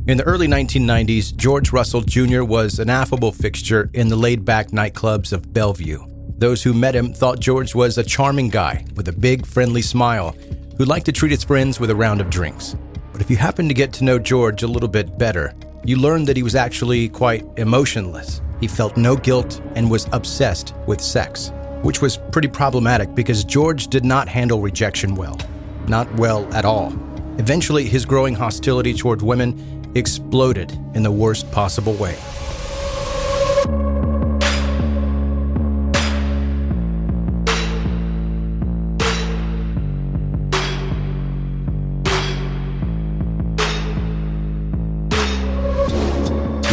In the early 1990s, George Russell Jr. was an affable fixture in the laid-back nightclubs of Bellevue. Those who met him thought George was a charming guy with a big, friendly smile who liked to treat his friends with a round of drinks. But if you happen to get to know George a little bit better, you learn that he was actually quite emotionless. He felt no guilt and was obsessed with sex, which was pretty problematic because George did not handle rejection well. Not well at all. Eventually, his growing hostility toward women exploded in the worst possible way.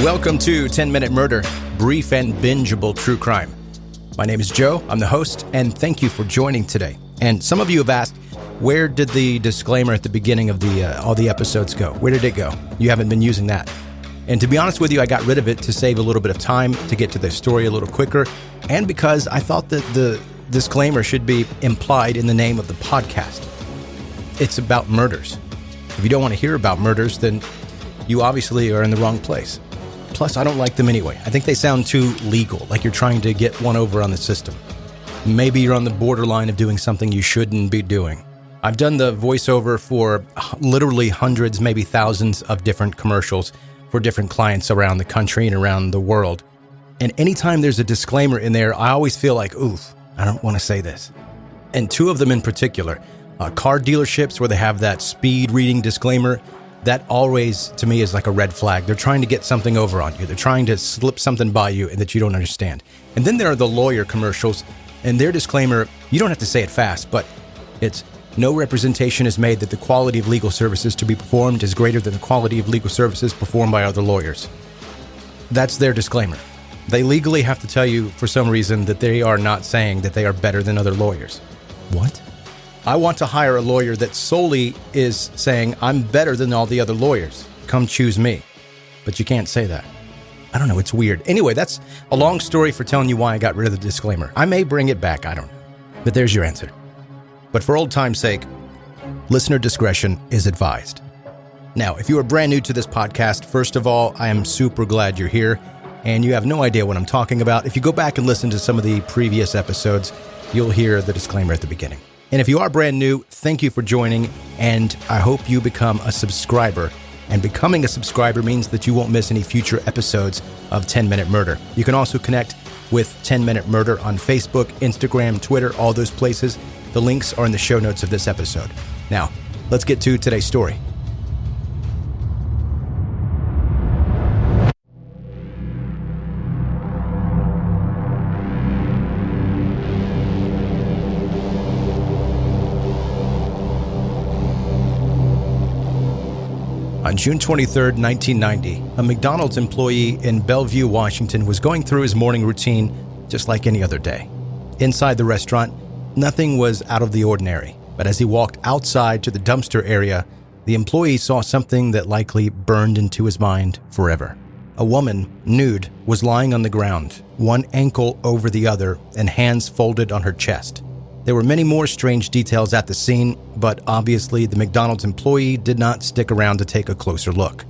Welcome to 10-Minute Murder, brief and bingeable true crime. My name is Joe, I'm the host, and thank you for joining today. And some of you have asked, where did the disclaimer at the beginning of all the episodes go? Where did it go? You haven't been using that. And to be honest with you, I got rid of it to save a little bit of time, to get to the story a little quicker, and because I thought that the disclaimer should be implied in the name of the podcast. It's about murders. If you don't want to hear about murders, then you obviously are in the wrong place. Plus, I don't like them anyway. I think they sound too legal, like you're trying to get one over on the system. Maybe you're on the borderline of doing something you shouldn't be doing. I've done the voiceover for literally hundreds, maybe thousands of different commercials for different clients around the country and around the world. And anytime there's a disclaimer in there, I always feel like, oof, I don't want to say this. And two of them in particular, car dealerships where they have that speed reading disclaimer, that always, to me, is like a red flag. They're trying to get something over on you. They're trying to slip something by you and that you don't understand. And then there are the lawyer commercials, and their disclaimer, you don't have to say it fast, but it's, no representation is made that the quality of legal services to be performed is greater than the quality of legal services performed by other lawyers. That's their disclaimer. They legally have to tell you, for some reason, that they are not saying that they are better than other lawyers. What? I want to hire a lawyer that solely is saying, I'm better than all the other lawyers. Come choose me. But you can't say that. I don't know, it's weird. Anyway, that's a long story for telling you why I got rid of the disclaimer. I may bring it back, I don't know. But there's your answer. But for old time's sake, listener discretion is advised. Now, if you are brand new to this podcast, first of all, I am super glad you're here, and you have no idea what I'm talking about. If you go back and listen to some of the previous episodes, you'll hear the disclaimer at the beginning. And if you are brand new, thank you for joining, and I hope you become a subscriber. And becoming a subscriber means that you won't miss any future episodes of 10-Minute Murder. You can also connect with 10-Minute Murder on Facebook, Instagram, Twitter, all those places. The links are in the show notes of this episode. Now, let's get to today's story. On June 23, 1990, a McDonald's employee in Bellevue, Washington was going through his morning routine just like any other day. Inside the restaurant, nothing was out of the ordinary, but as he walked outside to the dumpster area, the employee saw something that likely burned into his mind forever. A woman, nude, was lying on the ground, one ankle over the other and hands folded on her chest. There were many more strange details at the scene, but obviously the McDonald's employee did not stick around to take a closer look.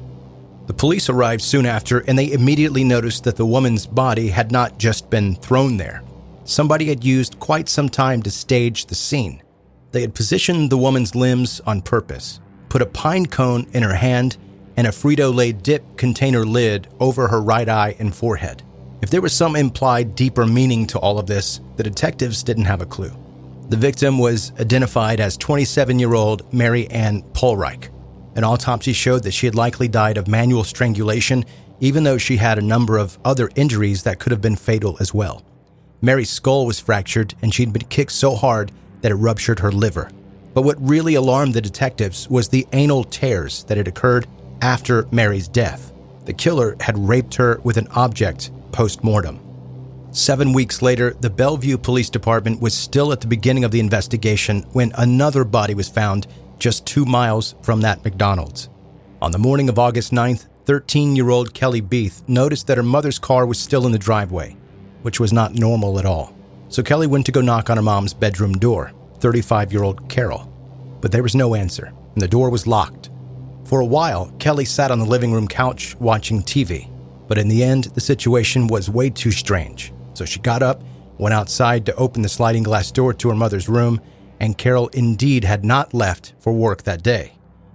The police arrived soon after, and they immediately noticed that the woman's body had not just been thrown there. Somebody had used quite some time to stage the scene. They had positioned the woman's limbs on purpose, put a pine cone in her hand, and a Frito-Lay dip container lid over her right eye and forehead. If there was some implied deeper meaning to all of this, the detectives didn't have a clue. The victim was identified as 27-year-old Mary Ann Polreich. An autopsy showed that she had likely died of manual strangulation, even though she had a number of other injuries that could have been fatal as well. Mary's skull was fractured, and she'd been kicked so hard that it ruptured her liver. But what really alarmed the detectives was the anal tears that had occurred after Mary's death. The killer had raped her with an object post-mortem. 7 weeks later, the Bellevue Police Department was still at the beginning of the investigation when another body was found just 2 miles from that McDonald's. On the morning of August 9th, 13-year-old Kelly Beath noticed that her mother's car was still in the driveway, which was not normal at all. So Kelly went to go knock on her mom's bedroom door, 35-year-old Carol. But there was no answer, and the door was locked. For a while, Kelly sat on the living room couch watching TV, but in the end, the situation was way too strange. So she got up, went outside to open the sliding glass door to her mother's room, and Carol indeed had not left for work that day.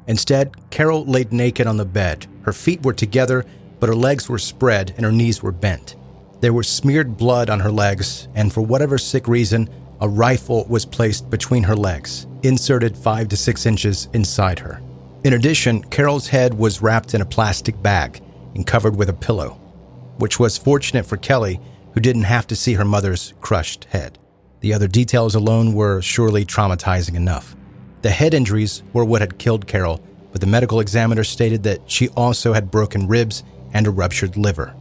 Instead, Carol laid naked on the bed. Her feet were together, but her legs were spread and her knees were bent. There was smeared blood on her legs, and for whatever sick reason, a rifle was placed between her legs, inserted 5 to 6 inches inside her. In addition, Carol's head was wrapped in a plastic bag and covered with a pillow, which was fortunate for Kelly, who didn't have to see her mother's crushed head. The other details alone were surely traumatizing enough. The head injuries were what had killed Carol, but the medical examiner stated that she also had broken ribs and a ruptured liver.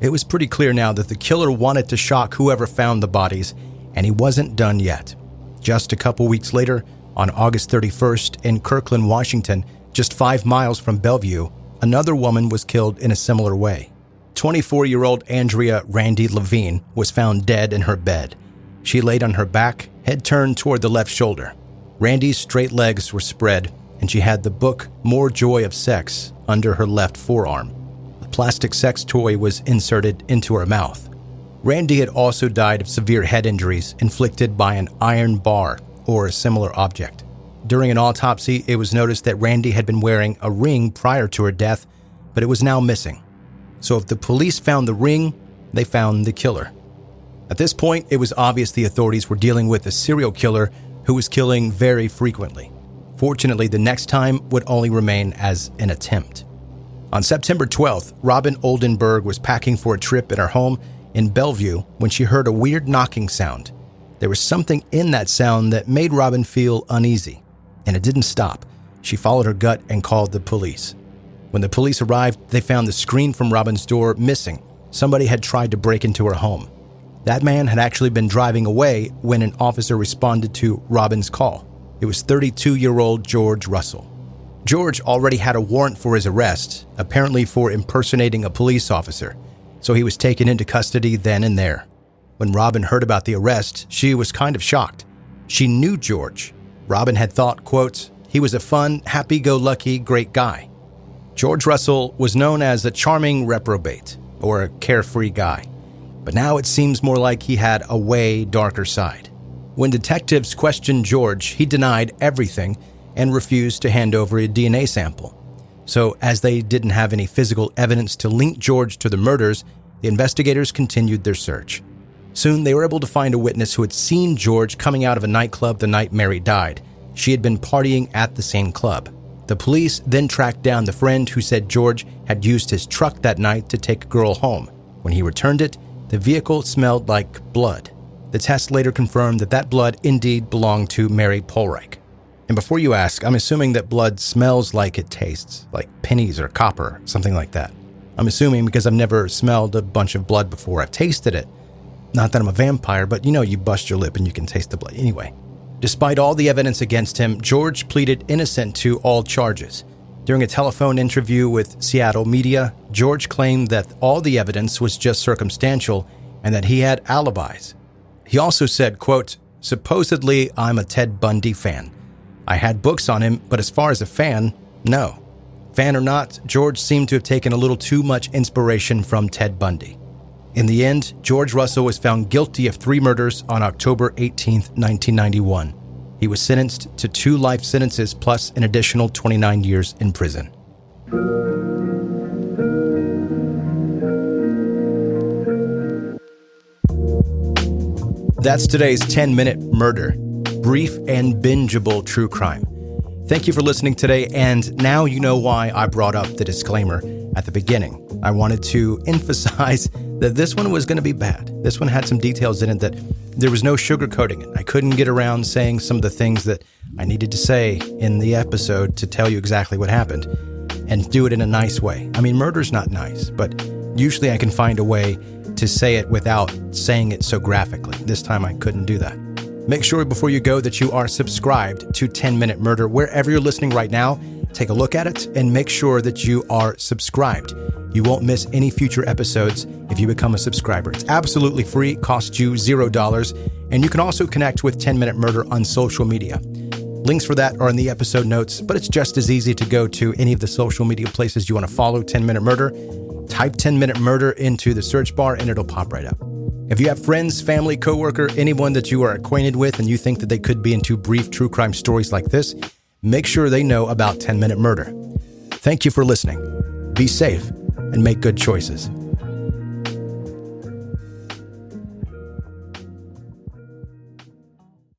It was pretty clear now that the killer wanted to shock whoever found the bodies, and he wasn't done yet. Just a couple weeks later, on August 31st in Kirkland, Washington, just 5 miles from Bellevue, another woman was killed in a similar way. 24-year-old Andrea Randy Levine was found dead in her bed. She laid on her back, head turned toward the left shoulder. Randy's straight legs were spread, and she had the book More Joy of Sex under her left forearm. A plastic sex toy was inserted into her mouth. Randy had also died of severe head injuries inflicted by an iron bar or a similar object. During an autopsy, it was noticed that Randy had been wearing a ring prior to her death, but it was now missing. So if the police found the ring, they found the killer. At this point, it was obvious the authorities were dealing with a serial killer who was killing very frequently. Fortunately, the next time would only remain as an attempt. On September 12th, Robin Oldenburg was packing for a trip in her home in Bellevue when she heard a weird knocking sound. There was something in that sound that made Robin feel uneasy, and it didn't stop. She followed her gut and called the police. When the police arrived, they found the screen from Robin's door missing. Somebody had tried to break into her home. That man had actually been driving away when an officer responded to Robin's call. It was 32-year-old George Russell. George already had a warrant for his arrest, apparently for impersonating a police officer, so he was taken into custody then and there. When Robin heard about the arrest, she was kind of shocked. She knew George. Robin had thought, quote, he was a fun, happy-go-lucky, great guy. George Russell was known as a charming reprobate, or a carefree guy. But now it seems more like he had a way darker side. When detectives questioned George, he denied everything and refused to hand over a DNA sample. So as they didn't have any physical evidence to link George to the murders, the investigators continued their search. Soon they were able to find a witness who had seen George coming out of a nightclub the night Mary died. She had been partying at the same club. The police then tracked down the friend who said George had used his truck that night to take a girl home. When he returned it, the vehicle smelled like blood. The test later confirmed that that blood indeed belonged to Mary Polreich. And before you ask, I'm assuming that blood smells like it tastes, like pennies or copper, something like that. I'm assuming because I've never smelled a bunch of blood before. I've tasted it. Not that I'm a vampire, but you bust your lip and you can taste the blood. Anyway, despite all the evidence against him, George pleaded innocent to all charges. During a telephone interview with Seattle media, George claimed that all the evidence was just circumstantial and that he had alibis. He also said, quote, supposedly I'm a Ted Bundy fan. I had books on him, but as far as a fan, no. Fan or not, George seemed to have taken a little too much inspiration from Ted Bundy. In the end, George Russell was found guilty of 3 murders on October 18, 1991. He was sentenced to 2 life sentences plus an additional 29 years in prison. That's today's 10-minute murder. Brief and bingeable true crime. Thank you for listening today, and now you know why I brought up the disclaimer at the beginning. I wanted to emphasize that this one was going to be bad. This one had some details in it that there was no sugarcoating it. I couldn't get around saying some of the things that I needed to say in the episode to tell you exactly what happened and do it in a nice way. I mean, murder's not nice, but usually I can find a way to say it without saying it so graphically. This time I couldn't do that. Make sure before you go that you are subscribed to 10-Minute Murder. Wherever you're listening right now, take a look at it and make sure that you are subscribed. You won't miss any future episodes if you become a subscriber. It's absolutely free, costs you $0, and you can also connect with 10-Minute Murder on social media. Links for that are in the episode notes, but it's just as easy to go to any of the social media places you want to follow 10 Minute Murder. Type 10 Minute Murder into the search bar and it'll pop right up. If you have friends, family, coworker, anyone that you are acquainted with and you think that they could be into brief true crime stories like this, make sure they know about 10 Minute Murder. Thank you for listening. Be safe and make good choices.